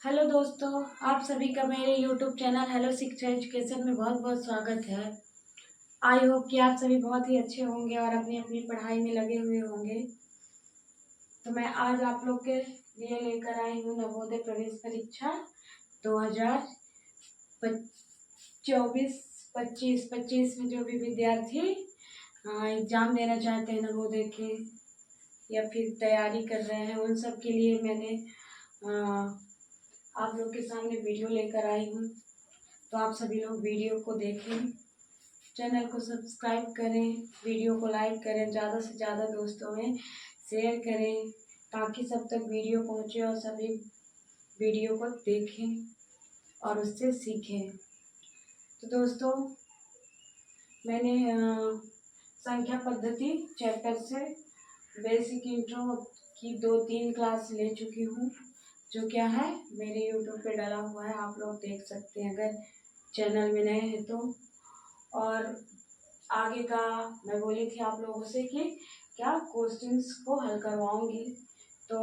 Hello दोस्तों, आप सभी का मेरे यूट्यूब चैनल हेलो शिक्षा एजुकेशन में बहुत बहुत स्वागत है। आई होप कि आप सभी बहुत ही अच्छे होंगे और अपनी अपनी पढ़ाई में लगे हुए होंगे। तो मैं आज आप लोग के लिए लेकर आई हूँ नवोदय प्रवेश परीक्षा 2024-25 में जो भी विद्यार्थी एग्जाम देना चाहते हैं नवोदय के या फिर तैयारी कर रहे हैं, उन सब के लिए मैंने आप लोग के सामने वीडियो लेकर आई हूँ। तो आप सभी लोग वीडियो को देखें, चैनल को सब्सक्राइब करें, वीडियो को लाइक करें, ज़्यादा से ज़्यादा दोस्तों में शेयर करें ताकि सब तक वीडियो पहुँचे और सभी वीडियो को देखें और उससे सीखें। तो दोस्तों, मैंने संख्या पद्धति चैप्टर से बेसिक इंट्रो की 2-3 क्लास ले चुकी हूँ, जो क्या है मेरे यूट्यूब पे डाला हुआ है, आप लोग देख सकते हैं अगर चैनल में नए हैं तो। और आगे का मैं बोली थी आप लोगों से कि क्या क्वेश्चंस को हल करवाऊंगी, तो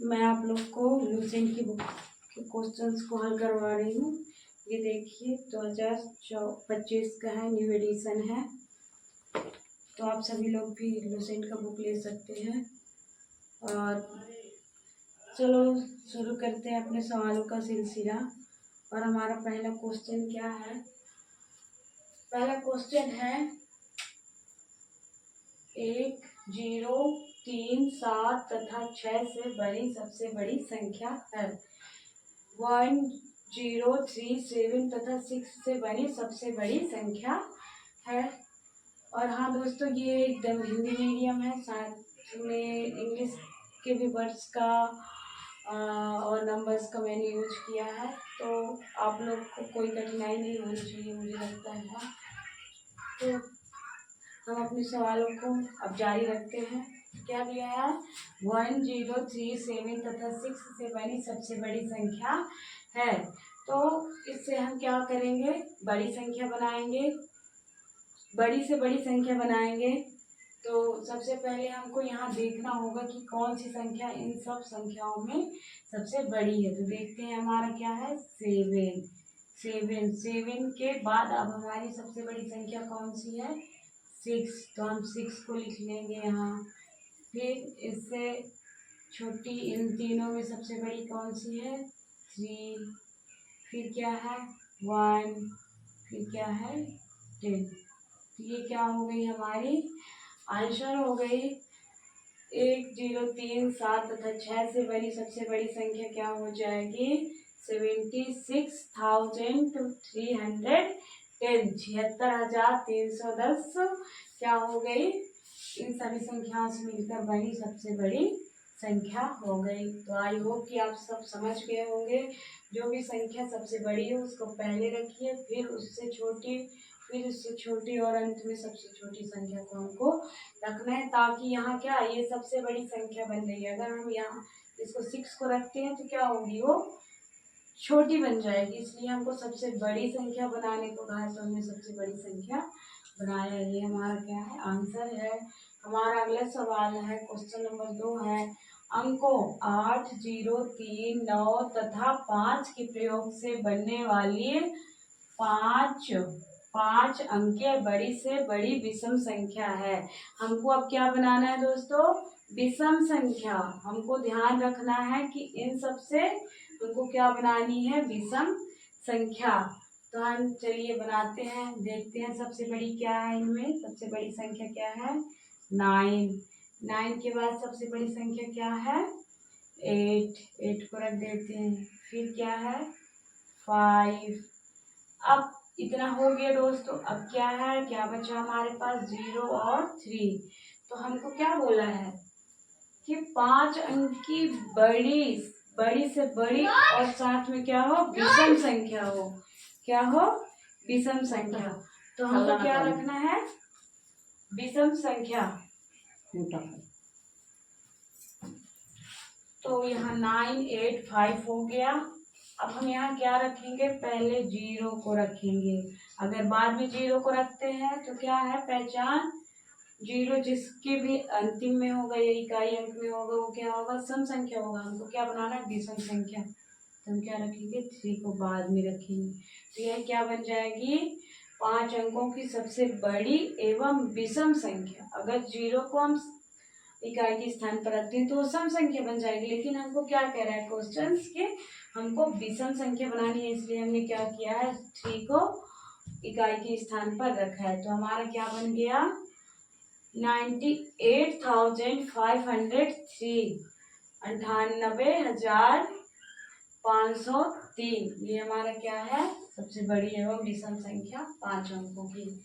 मैं आप लोग को लुसेंट की बुक के क्वेश्चंस को हल करवा रही हूँ। ये देखिए 2025 का है, न्यू एडिशन है, तो आप सभी लोग भी लुसेंट का बुक ले सकते हैं। और चलो शुरू करते हैं अपने सवालों का सिलसिला। और हमारा पहला क्वेश्चन क्या है? पहला क्वेश्चन है 1, 0, 3, 7 तथा 6 से बड़ी सबसे बड़ी संख्या है। 1, 0, 3, 7 तथा 6 से बड़ी सबसे बड़ी संख्या है। और हाँ दोस्तों, ये एकदम हिंदी मीडियम है, साथ में इंग्लिश के भी वर्ड्स का और नंबर्स का मैंने यूज किया है, तो आप लोग को कोई कठिनाई नहीं होनी चाहिए मुझे लगता है। तो हम अपने सवालों को अब जारी रखते हैं। क्या दिया है? 1, 0, 3, 7 तथा 6 से बड़ी सबसे बड़ी संख्या है। तो इससे हम क्या करेंगे? बड़ी संख्या बनाएंगे, बड़ी से बड़ी संख्या बनाएंगे। तो सबसे पहले हमको यहाँ देखना होगा कि कौन सी संख्या इन सब संख्याओं में सबसे बड़ी है। तो देखते हैं हमारा क्या है, 7। 7 के बाद अब हमारी सबसे बड़ी संख्या कौन सी है? 6। तो हम 6 को लिख लेंगे यहाँ। फिर इससे छोटी इन तीनों में सबसे बड़ी कौन सी है? 3। फिर क्या है? 1। फिर क्या है? 10। तो ये क्या हो गई हमारी आंसर हो गई। 1, 0, 3, 7 तथा 6 से बड़ी सबसे बड़ी संख्या क्या हो जाएगी? 76,310। 76,310 क्या हो गई? इन सभी संख्याओं से मिलकर बनी सबसे बड़ी संख्या हो गई। तो आई होप कि आप सब समझ गए होंगे। जो भी संख्या सबसे बड़ी है उसको पहले रखिए, फिर उससे छोटी, फिर उससे छोटी और अंत में सबसे छोटी संख्या को हमको रखना है, ताकि यहाँ क्या ये सबसे बड़ी संख्या बन रही है। अगर हम यहाँ इसको 6 को रखते हैं तो क्या होगी? वो छोटी बन जाएगी। इसलिए हमको सबसे बड़ी संख्या बनाने को कहा, तो हमने सबसे बड़ी संख्या बनाया। ये हमारा क्या है? आंसर है। हमारा अगला सवाल है, क्वेश्चन नंबर 2 है, अंकों 8, 0, 3, 9 तथा 5 के प्रयोग से बनने वाली पाँच अंकीय बड़ी से बड़ी विषम संख्या है। हमको अब क्या बनाना है दोस्तों? विषम संख्या। हमको ध्यान रखना है कि इन सब से हमको क्या बनानी है? विषम संख्या। तो हम चलिए बनाते हैं, देखते हैं सबसे बड़ी क्या है इनमें। सबसे बड़ी संख्या क्या है? 9। 9 के बाद सबसे बड़ी संख्या क्या है? 8। 8 को रख देते हैं। फिर क्या है? 5। अब इतना हो गया दोस्तों। अब क्या है, क्या बचा हमारे पास? 0 और 3। तो हमको क्या बोला है कि 5 अंक की बड़ी से बड़ी और साथ में क्या हो? विषम संख्या हो। क्या हो? विषम संख्या। तो हमको क्या रखना है? विषम संख्या। तो यहाँ 9, 8, 5 हो गया। अब हम यहाँ क्या रखेंगे? पहले 0 को रखेंगे। अगर बाद में 0 को रखते हैं तो क्या है पहचान? 0 जिसके भी अंतिम में होगा या इकाई अंक में होगा वो क्या होगा? सम संख्या होगा। हमको क्या बनाना है? विषम संख्या। तो हम क्या रखेंगे, 3 को बाद में रखेंगे। तो यह क्या बन जाएगी, 5 अंकों की सबसे बड़ी एवं विषम संख्या। अगर 0 को हम इकाई के स्थान पर रखते हैं तो वो सम संख्या बन जाएगी, लेकिन हमको क्या कह रहा है क्वेश्चन के, हमको विषम संख्या बनानी है, इसलिए हमने क्या किया है, 3 को इकाई के स्थान पर रखा है। तो हमारा क्या बन गया, 98,503, 98,503। ये हमारा क्या है, सबसे बड़ी एवं विषम संख्या 5 अंकों की।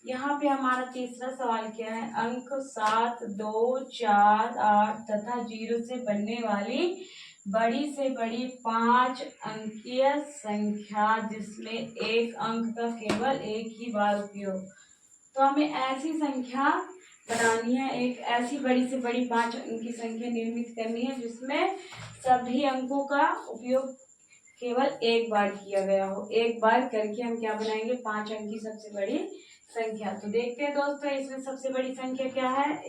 यहाँ पे हमारा तीसरा सवाल क्या है, अंक 7, 2, 4, 8 तथा 0 से बनने वाली बड़ी से बड़ी 5 अंकीय संख्या जिसमें एक अंक का केवल एक ही बार उपयोग। तो हमें ऐसी संख्या बनानी है, एक ऐसी बड़ी से बड़ी 5 अंक की संख्या निर्मित करनी है जिसमें सभी अंकों का उपयोग केवल एक बार किया गया हो। एक बार करके हम क्या बनाएंगे, 5 अंक की सबसे बड़ी संख्या। तो देखते हैं दोस्तों, इसमें सबसे बड़ी संख्या क्या है,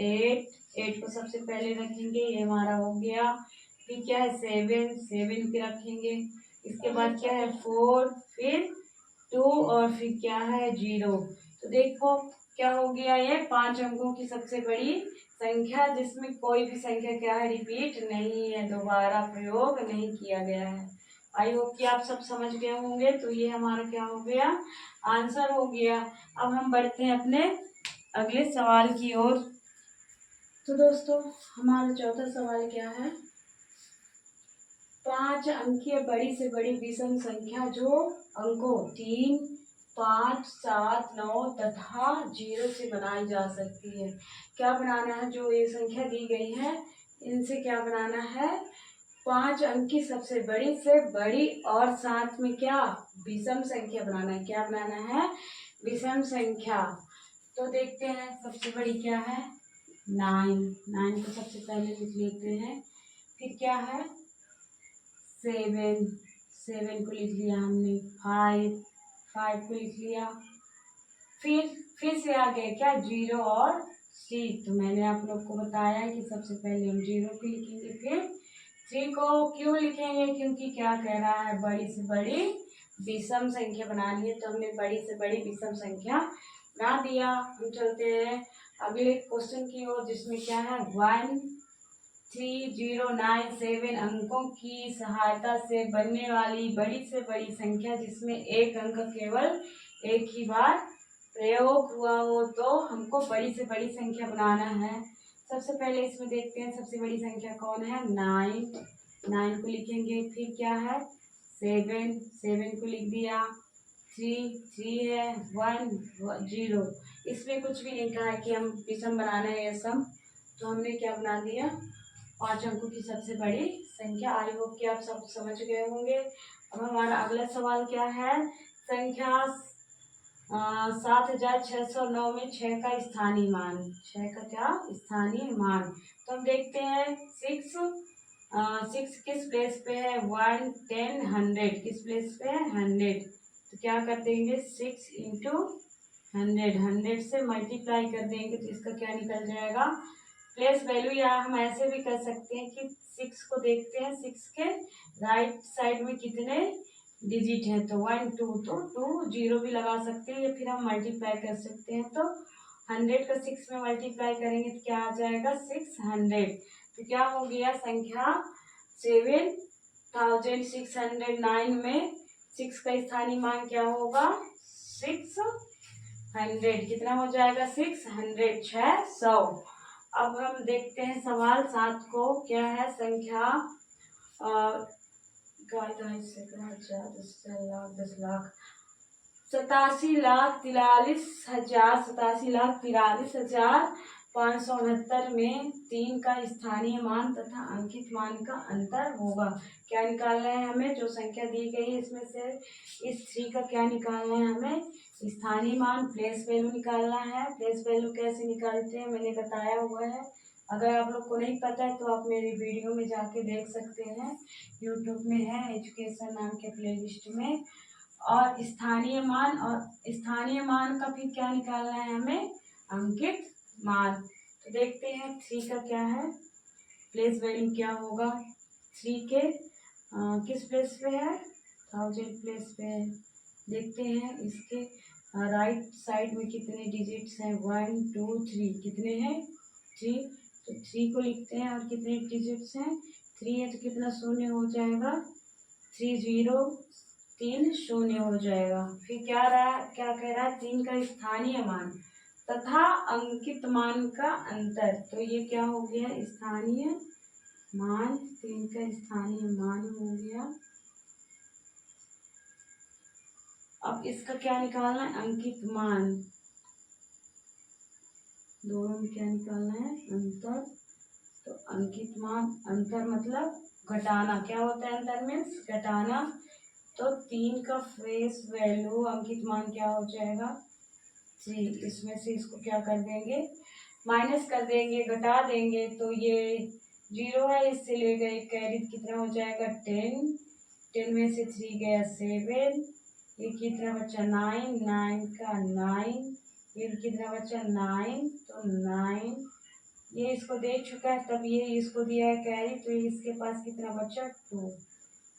8 को सबसे पहले रखेंगे, ये हमारा हो गया। फिर क्या है, 7 के रखेंगे। इसके बाद क्या है, 4, फिर 2 और फिर क्या है, 0। तो देखो क्या हो गया, ये 5 अंकों की सबसे बड़ी संख्या जिसमें कोई भी संख्या क्या है, रिपीट नहीं है, दोबारा प्रयोग नहीं किया गया है। आई होप कि आप सब समझ गए होंगे। तो ये हमारा क्या हो गया, आंसर हो गया। अब हम बढ़ते हैं अपने अगले सवाल की ओर। तो दोस्तों हमारा चौथा सवाल क्या है, 5 अंकीय बड़ी से बड़ी विषम संख्या जो अंकों 3, 5, 7, 9 तथा 0 से बनाई जा सकती है। क्या बनाना है, जो ये संख्या दी गई है इनसे क्या बनाना है, 5 अंक की सबसे बड़ी से बड़ी और साथ में क्या, विषम संख्या बनाना है। क्या बनाना है, विषम संख्या। तो देखते हैं सबसे बड़ी क्या है, 9 को सबसे पहले लिख लेते हैं। फिर क्या है, 7 को लिख लिया हमने। 5 को लिख लिया। फिर से आ गए क्या, 0 और 3। तो मैंने आप लोग को बताया कि सबसे पहले हम 0 को लिखेंगे, फिर 3 को क्यों लिखेंगे, क्योंकि क्या कह रहा है, बड़ी से बड़ी विषम संख्या बनानी है। तो हमने बड़ी से बड़ी विषम संख्या बना दिया। हम चलते हैं अगले क्वेश्चन की ओर, जिसमें क्या है, 13097 अंकों की सहायता से बनने वाली बड़ी से बड़ी संख्या जिसमें एक अंक केवल एक ही बार प्रयोग हुआ हो। तो हमको बड़ी से बड़ी संख्या बनाना है। सबसे पहले इसमें देखते हैं सबसे बड़ी संख्या कौन है, 9 को लिखेंगे। फिर क्या है, 7 को लिख दिया। 3 है, 1 0। इसमें कुछ भी नहीं कहा है कि हम विषम बनाना है या सम। तो हमने क्या बना दिया, 5 अंकों की सबसे बड़ी संख्या। आई होप कि आप सब समझ गए होंगे। अब हमारा अगला सवाल क्या है, संख्या 7609 में 6 का स्थानीय मान। 6 का क्या स्थानीय मान। तो हम देखते हैं 6 किस प्लेस पे है, 1, 10, 100 किस प्लेस पे है, 100। तो क्या कर देंगे, 6 इंटू 100 से मल्टीप्लाई कर देंगे तो इसका क्या निकल जाएगा, प्लेस वैल्यू। या हम ऐसे भी कर सकते हैं कि 6 को देखते हैं, 6 के राइट साइड में कितने डिजिट है, तो 1, 2, तो 2 0 भी लगा सकते हैं, या फिर हम मल्टीप्लाई कर सकते हैं। तो 100 का 6 में मल्टीप्लाई करेंगे तो क्या आ जाएगा, 600। तो क्या हो गया, संख्या 7609 में 6 का स्थानीय मान क्या होगा, 600। कितना हो जाएगा, 600, 600। अब हम देखते हैं सवाल 7 को, क्या है, संख्या 87,43,569 में 3 का स्थानीय मान तथा अंकित मान का अंतर होगा। क्या निकालना है हमें, जो संख्या दी गई है इसमें से इस 3 का क्या निकालना है हमें, स्थानीय मान, प्लेस वैल्यू निकालना है। प्लेस वैल्यू कैसे निकालते हैं मैंने बताया हुआ है। अगर आप लोग को नहीं पता है तो आप मेरी वीडियो में जाके देख सकते हैं, यूट्यूब में है, एजुकेशन नाम के प्लेलिस्ट में। और स्थानीय मान का फिर क्या निकालना है हमें, अंकित मान। तो देखते हैं 3 का क्या है, प्लेस वैल्यू क्या होगा, 3 के किस प्लेस पे है? 1000 प्लेस पे है। देखते हैं इसके राइट साइड में कितने डिजिट्स हैं। 1 2 3 कितने हैं? 3। तो 3 को लिखते हैं और कितने डिजिट्स हैं? 3 है तो कितना शून्य हो जाएगा? 3 0 3 शून्य हो जाएगा। फिर क्या रहा, क्या कह रहा है? 3 का स्थानीय मान तथा अंकित मान का अंतर। तो ये क्या हो गया? स्थानीय मान। 3 का स्थानीय मान हो गया। अब इसका क्या निकालना है? अंकित मान। दोनों में क्या निकालना है? अंतर। तो अंकित मान, अंतर मतलब घटाना। क्या होता है अंतर? मीन्स घटाना। तो 3 का फेस वैल्यू अंकित मान क्या हो जाएगा? 3। इसमें से इसको क्या कर देंगे? माइनस कर देंगे, घटा देंगे। तो ये 0 है, इससे ले गए कैरी, कितना हो जाएगा? 10। 10 में से 3 गया 7। ये कितना बचा? 9। 9 का 9। ये कितना बचा? 9। तो 9 ये इसको दे चुका है, तब ये इसको दिया है कैरी, तो इसके पास कितना बचा? 2।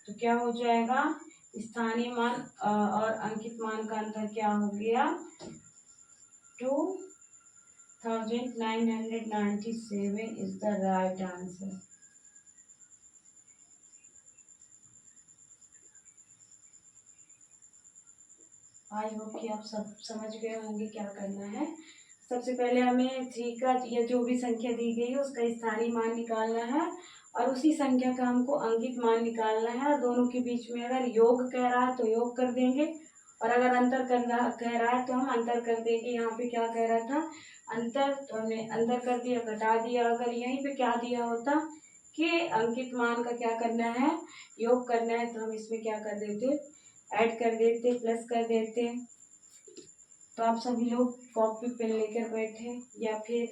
तो क्या हो जाएगा? स्थानीय मान और अंकित मान का अंतर क्या हो गया? 2997 is the right answer. I hope कि आप सब समझ गए होंगे क्या करना है। सबसे पहले हमें 3 का या जो भी संख्या दी गई है उसका स्थानीय मान निकालना है और उसी संख्या का हमको अंकित मान निकालना है। दोनों के बीच में अगर योग कह रहा है तो योग कर देंगे और अगर अंतर कह रहा है तो हम अंतर कर देंगे। यहाँ पे क्या कह रहा था? अंतर, तो हमने अंतर कर दिया, घटा दिया। अगर यहीं पे क्या दिया होता कि अंकित मान का क्या करना है? योग करना है, तो हम इसमें क्या कर देते? ऐड कर देते, प्लस कर देते। तो आप सभी लोग कॉपी पेन लेकर बैठे या फिर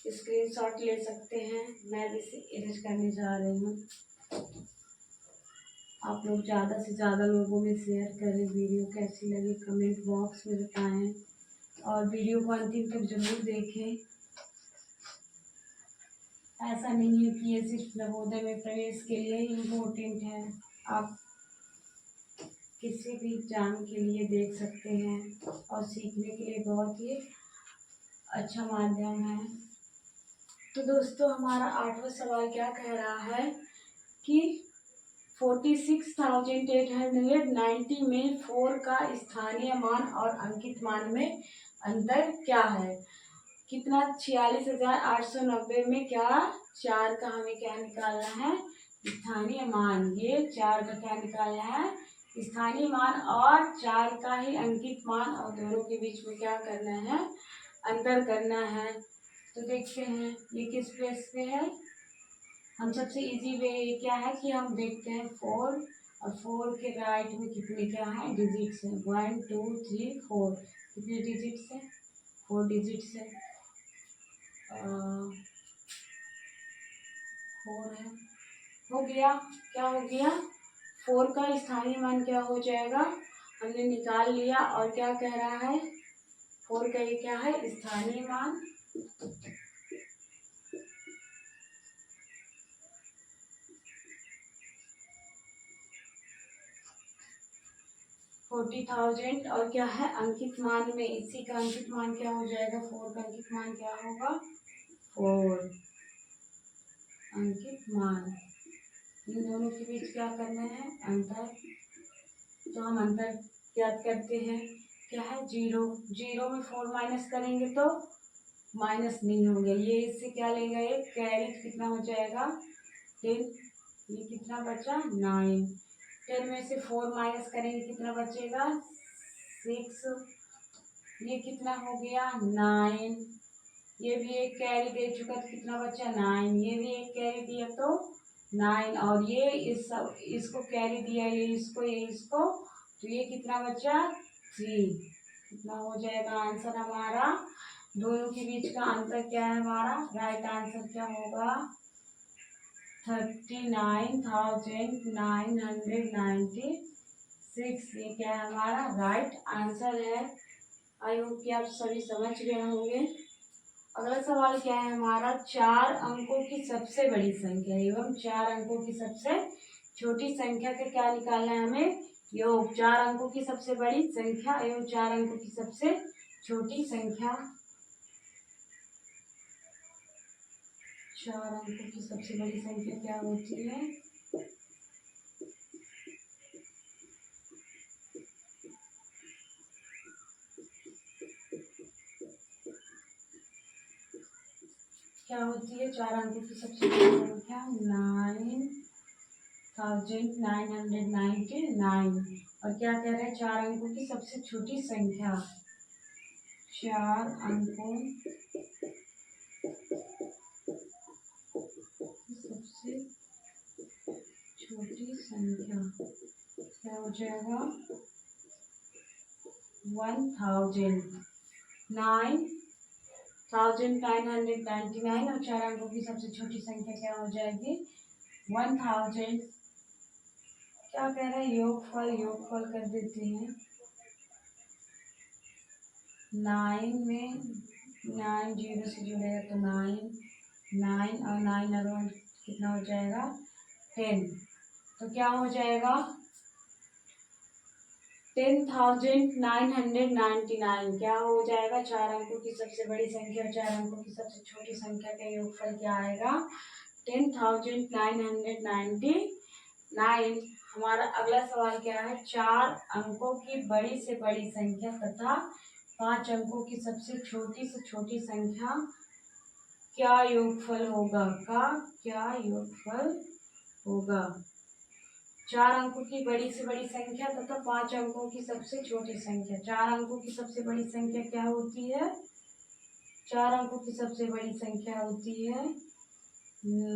स्क्रीनशॉट ले सकते हैं। मैं भी इसे इरेज करने जा रही हूँ। आप लोग ज़्यादा से ज़्यादा लोगों में शेयर करें। वीडियो कैसी लगी कमेंट बॉक्स में बताएं और वीडियो को अंतिम तक जरूर देखें। ऐसा नहीं है कि ये सिर्फ नवोदय में प्रवेश के लिए ही इम्पोर्टेंट है, आप किसी भी एग्जाम के लिए देख सकते हैं और सीखने के लिए बहुत ही अच्छा माध्यम है। तो दोस्तों हमारा 8वां सवाल क्या कह रहा है कि 46,890 में 4 का स्थानीय मान और अंकित मान में अंतर क्या है? कितना? 46,890 में क्या 4 का हमें क्या निकालना है? स्थानीय मान। ये 4 का क्या निकालना है? स्थानीय मान और 4 का ही अंकित मान और दोनों के बीच में क्या करना है? अंतर करना है। तो देखते हैं ये किस प्लेस पे है। हम सबसे इजी वे ये क्या है कि हम देखते हैं 4 और 4 के राइट में कितने क्या है? डिजिट्स हैं। 1 2 3 4 कितने डिजिट्स हैं? 4 डिजिट्स है। 4 है। हो गया। क्या हो गया? 4 का स्थानीय मान क्या हो जाएगा? हमने निकाल लिया। और क्या कह रहा है? 4 का ये क्या है? स्थानीय मान। 40,000 और क्या है? अंकित मान में इसी का अंकित मान क्या हो जाएगा? 4 का अंकित मान क्या होगा? 4 अंकित मान। इन दोनों के बीच क्या करना है? अंतर। तो हम अंतर ज्ञात करते हैं। क्या है? 0। 0 में 4 माइनस करेंगे तो माइनस नहीं होंगे। ये इससे क्या लेगा? ये कैरी, कितना हो जाएगा? 10। ये कितना बचा? 9। 10 में से 4 माइनस करेंगे कितना बचेगा? 6। ये कितना हो गया? 9। ये भी एक कैरी दे चुका तो कितना बचा? 9। ये भी एक कैरी दिया तो 9 और ये इसको कैरी दिया, ये इसको तो ये कितना बचा? 3। कितना हो जाएगा आंसर हमारा? दोनों के बीच का अंतर क्या है हमारा? राइट आंसर क्या होगा? 39,996। ये क्या है हमारा? राइट आंसर है। आई होप कि आप सभी समझ गए होंगे। अगला सवाल क्या है हमारा? 4 अंकों की सबसे बड़ी संख्या एवं 4 अंकों की सबसे छोटी संख्या का क्या निकालना है हमें? योग। 4 अंकों की सबसे बड़ी संख्या एवं 4 अंकों की सबसे छोटी संख्या। 4 अंकों की सबसे बड़ी संख्या क्या होती है? क्या होती है 4 अंकों की सबसे बड़ी संख्या? 9999। और क्या कह रहे हैं? 4 अंकों की सबसे छोटी संख्या। 4 अंकों की सबसे छोटी संख्या क्या हो जाएगा? 1999 और 4 अंकों की सबसे छोटी संख्या क्या हो जाएगी? 1000। क्या कह रहे हैं? योगफल कर देते हैं। 9 में 9 जीरो से जुड़ेगा तो 9 और 9 अराउंड कितना हो जाएगा? 10। तो क्या हो जाएगा? 10,999। क्या हो जाएगा? 4 अंकों की सबसे बड़ी संख्या और 4 अंकों की सबसे छोटी संख्या का योगफल क्या आएगा? 10,999। हमारा अगला सवाल क्या है? 4 अंकों की बड़ी से बड़ी संख्या तथा 5 अंकों की सबसे छोटी से छोटी संख्या क्या योगफल होगा? क्या योगफल होगा? 4 अंकों की बड़ी से बड़ी संख्या तथा 5 अंकों की सबसे छोटी संख्या। 4 अंकों की सबसे बड़ी संख्या क्या होती है? 4 अंकों की सबसे बड़ी संख्या होती है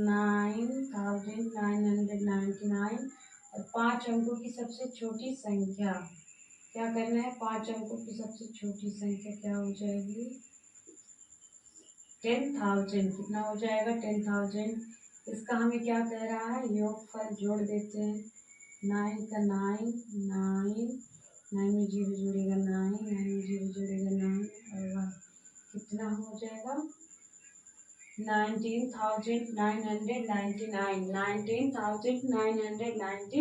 9,999। और 5 अंकों की सबसे छोटी संख्या क्या करना है? 5 अंकों की सबसे छोटी संख्या क्या हो जाएगी? 10,000। कितना हो जाएगा? 10,000। इसका हमें क्या कह रहा है? योगफल जोड़ देते हैं। 9 का 9 में जीरो जुड़ेगा 9 में जीरो जुड़ेगा 9 और कितना हो जाएगा? 19,999।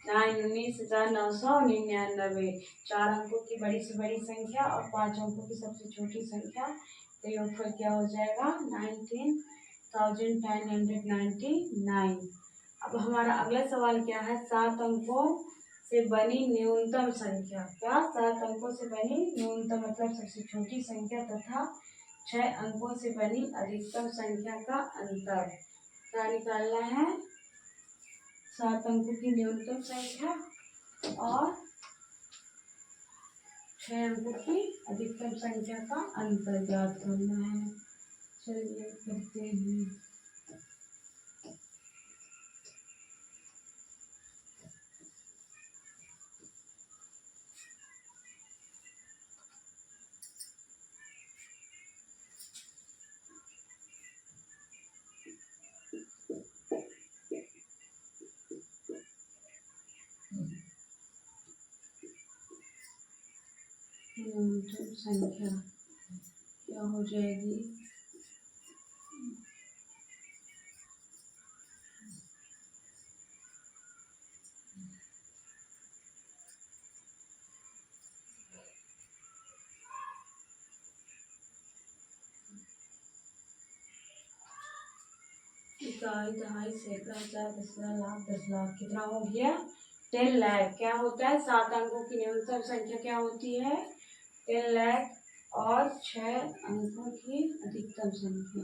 19,999। 4 अंकों की बड़ी से बड़ी संख्या और 5 अंकों की सबसे छोटी संख्या। तो योगफल क्या हो जाएगा? 19,999। अब हमारा अगला सवाल क्या है? 7 अंकों से बनी न्यूनतम संख्या। क्या? 7 अंकों से बनी न्यूनतम मतलब सबसे छोटी संख्या तथा 6 अंकों से बनी अधिकतम संख्या का अंतर क्या निकालना है? 7 अंकों की न्यूनतम संख्या और 6 अंकों की अधिकतम संख्या का अंतर ज्ञात करना है। चलिए करते हैं। न्यूनतम संख्या क्या हो जाएगी? इकाई, दहाई, सैकड़ा, हजार, 10,000, लाख, 10 लाख। कितना हो गया? 10 लाख। क्या होता है? 7 अंकों की न्यूनतम संख्या क्या होती है? 10 लाख। और 6 अंकों की अधिकतम संख्या।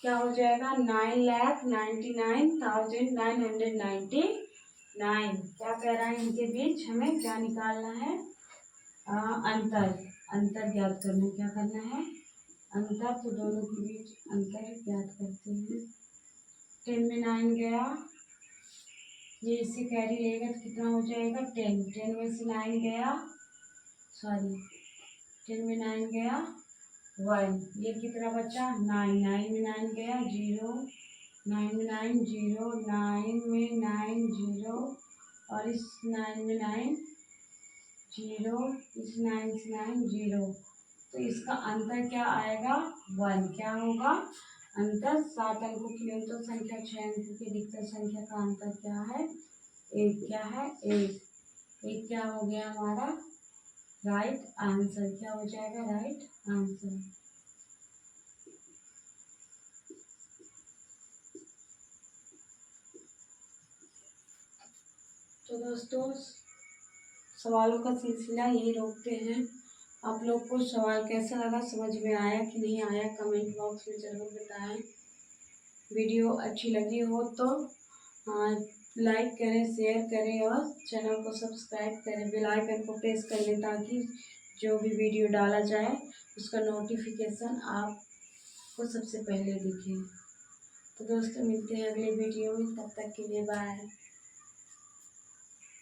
क्या हो जाएगा? 9,99,999। क्या कह रहा है? इनके बीच हमें क्या निकालना है? अंतर ज्ञात करना है। क्या करना है? अंतर। तो दोनों के बीच अंतर ज्ञात करते हैं। 10 में 9 गया, ये इससे कैरी लेगा तो कितना हो जाएगा? 10। 10 में से 9 गया, सॉरी 10 में 9 गया 1। ये कितना बचा 9, 9 में 9 गया 0, 9 में 9 0, 9 में 9 0 और इस 9 में 9 0, इस 9 से 9 0। तो इसका अंतर क्या आएगा 1। क्या होगा अंतर 7 अंकों की न्यूनतम संख्या 6 अंकों की अधिकतम संख्या का अंतर क्या है 1। क्या है 1। 1 क्या हो गया हमारा राइट आंसर। क्या हो जाएगा राइट आंसर। तो दोस्तों सवालों का सिलसिला यही रोकते हैं। आप लोग को सवाल कैसा लगा, समझ में आया कि नहीं आया, कमेंट बॉक्स में ज़रूर बताएं। वीडियो अच्छी लगी हो तो लाइक करें, शेयर करें और चैनल को सब्सक्राइब करें। बेल आइकन को प्रेस कर लें ताकि जो भी वीडियो डाला जाए उसका नोटिफिकेशन आपको सबसे पहले दिखे। तो दोस्तों मिलते हैं अगले वीडियो में, तब तक के लिए बाय।